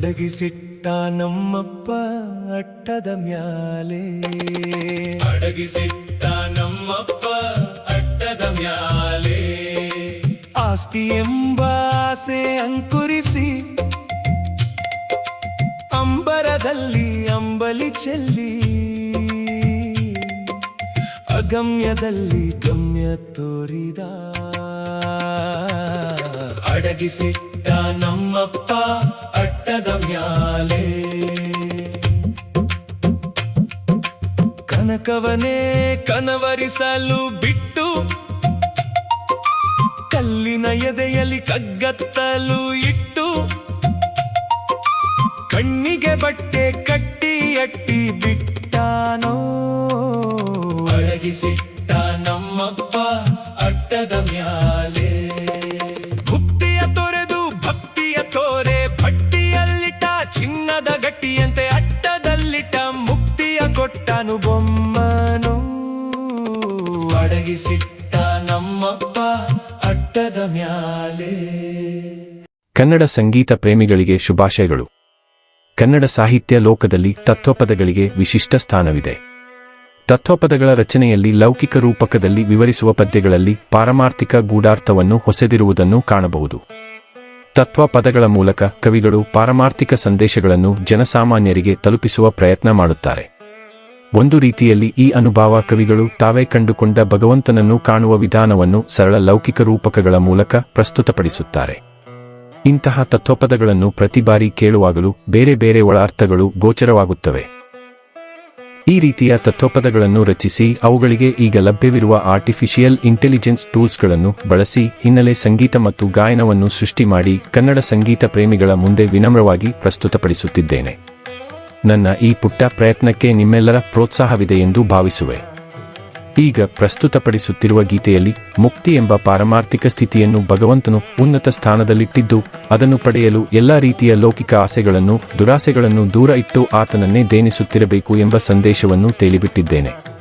ಅಡಗಿಸಿಟ್ಟ ನಮ್ಮಪ್ಪ ಅಟ್ಟದ ಮ್ಯಾಲೆ ಅಡಗಿಸಿಟ್ಟ ನಮ್ಮಪ್ಪ ಅಟ್ಟದ ಮ್ಯಾಲೆ ಆಸ್ತಿ ಎಂಬ ಆಸೆ ಅಂಕುರಿಸಿ ಅಂಬರದಲ್ಲಿ ಅಂಬಲಿ ಚೆಲ್ಲಿ ಅಗಮ್ಯದಲ್ಲಿ ಗಮ್ಯ ತೋರಿದ ಅಡಗಿಸಿಟ್ಟ ನಮ್ಮಪ್ಪ ಅಟ್ಟದ ಮ್ಯಾಲೆ ಕನಕವನೇ ಕನವರಿಸಲು ಬಿಟ್ಟು ಕಲ್ಲಿನ ಎದೆಯಲ್ಲಿ ಕಗ್ಗತ್ತಲು ಇಟ್ಟು ಕಣ್ಣಿಗೆ ಬಟ್ಟೆ ಕಟ್ಟಿ ಅಟ್ಟಿ ಬಿಟ್ಟಾನೋ ಅಡಗಿಸಿಟ್ಟ ನಮ್ಮಪ್ಪ ಅಟ್ಟದ ಮ್ಯಾಲೆ ಭುಕ್ತಿಯ ತೊರೆದು ಭಕ್ತಿಯ ತೋರೆ ಭಟ್ಟಿಯಲ್ಲಿಟ್ಟ ಚಿನ್ನದ ಗಟ್ಟಿಯಂತೆ ಅಟ್ಟದಲ್ಲಿಟ್ಟ ಮುಕ್ತಿಯ ಕೊಟ್ಟನು ಬೊಮ್ಮನು ಅಡಗಿಸಿಟ್ಟ ನಮ್ಮಪ್ಪ ಅಟ್ಟದ ಮ್ಯಾಲೆ. ಕನ್ನಡ ಸಂಗೀತ ಪ್ರೇಮಿಗಳಿಗೆ ಶುಭಾಶಯಗಳು. ಕನ್ನಡ ಸಾಹಿತ್ಯ ಲೋಕದಲ್ಲಿ ತತ್ವಪದಗಳಿಗೆ ವಿಶಿಷ್ಟ ಸ್ಥಾನವಿದೆ. ತತ್ವಪದಗಳ ರಚನೆಯಲ್ಲಿ ಲೌಕಿಕ ರೂಪಕದಲ್ಲಿ ವಿವರಿಸುವ ಪದ್ಯಗಳಲ್ಲಿ ಪಾರಮಾರ್ಥಿಕ ಗೂಢಾರ್ಥವನ್ನು ಹೊಸೆದಿರುವುದನ್ನು ಕಾಣಬಹುದು. ತತ್ವಪದಗಳ ಮೂಲಕ ಕವಿಗಳು ಪಾರಮಾರ್ಥಿಕ ಸಂದೇಶಗಳನ್ನು ಜನಸಾಮಾನ್ಯರಿಗೆ ತಲುಪಿಸುವ ಪ್ರಯತ್ನ ಮಾಡುತ್ತಾರೆ. ಒಂದು ರೀತಿಯಲ್ಲಿ ಈ ಅನುಭವ ಕವಿಗಳು ತಾವೇ ಕಂಡುಕೊಂಡ ಭಗವಂತನನ್ನು ಕಾಣುವ ವಿಧಾನವನ್ನು ಸರಳ ಲೌಕಿಕ ರೂಪಕಗಳ ಮೂಲಕ ಪ್ರಸ್ತುತಪಡಿಸುತ್ತಾರೆ. ಇಂತಹ ತತ್ವಪದಗಳನ್ನು ಪ್ರತಿ ಬಾರಿ ಕೇಳುವಾಗಲೂ ಬೇರೆ ಬೇರೆ ಒಳ ಅರ್ಥಗಳು ಗೋಚರವಾಗುತ್ತವೆ. ಈ ರೀತಿಯ ತತ್ವಪದಗಳನ್ನು ರಚಿಸಿ ಅವುಗಳಿಗೆ ಈಗ ಲಭ್ಯವಿರುವ ಆರ್ಟಿಫಿಷಿಯಲ್ ಇಂಟೆಲಿಜೆನ್ಸ್ ಟೂಲ್ಸ್ಗಳನ್ನು ಬಳಸಿ ಹಿನ್ನೆಲೆ ಸಂಗೀತ ಮತ್ತು ಗಾಯನವನ್ನು ಸೃಷ್ಟಿ ಮಾಡಿ ಕನ್ನಡ ಸಂಗೀತ ಪ್ರೇಮಿಗಳ ಮುಂದೆ ವಿನಮ್ರವಾಗಿ ಪ್ರಸ್ತುತಪಡಿಸುತ್ತಿದ್ದೇನೆ. ನನ್ನ ಈ ಪುಟ್ಟ ಪ್ರಯತ್ನಕ್ಕೆ ನಿಮ್ಮೆಲ್ಲರ ಪ್ರೋತ್ಸಾಹವಿದೆ ಎಂದು ಭಾವಿಸುವೆ. ಈಗ ಪ್ರಸ್ತುತಪಡಿಸುತ್ತಿರುವ ಗೀತೆಯಲ್ಲಿ ಮುಕ್ತಿ ಎಂಬ ಪಾರಮಾರ್ಥಿಕ ಸ್ಥಿತಿಯನ್ನು ಭಗವಂತನು ಉನ್ನತ ಸ್ಥಾನದಲ್ಲಿಟ್ಟಿದ್ದು ಅದನ್ನು ಪಡೆಯಲು ಎಲ್ಲ ರೀತಿಯ ಲೌಕಿಕ ಆಸೆಗಳನ್ನು ದುರಾಸೆಗಳನ್ನು ದೂರ ಇಟ್ಟು ಆತನನ್ನೇ ಧ್ಯಾನಿಸುತ್ತಿರಬೇಕು ಎಂಬ ಸಂದೇಶವನ್ನು ತೇಲಿಬಿಟ್ಟಿದ್ದೇನೆ.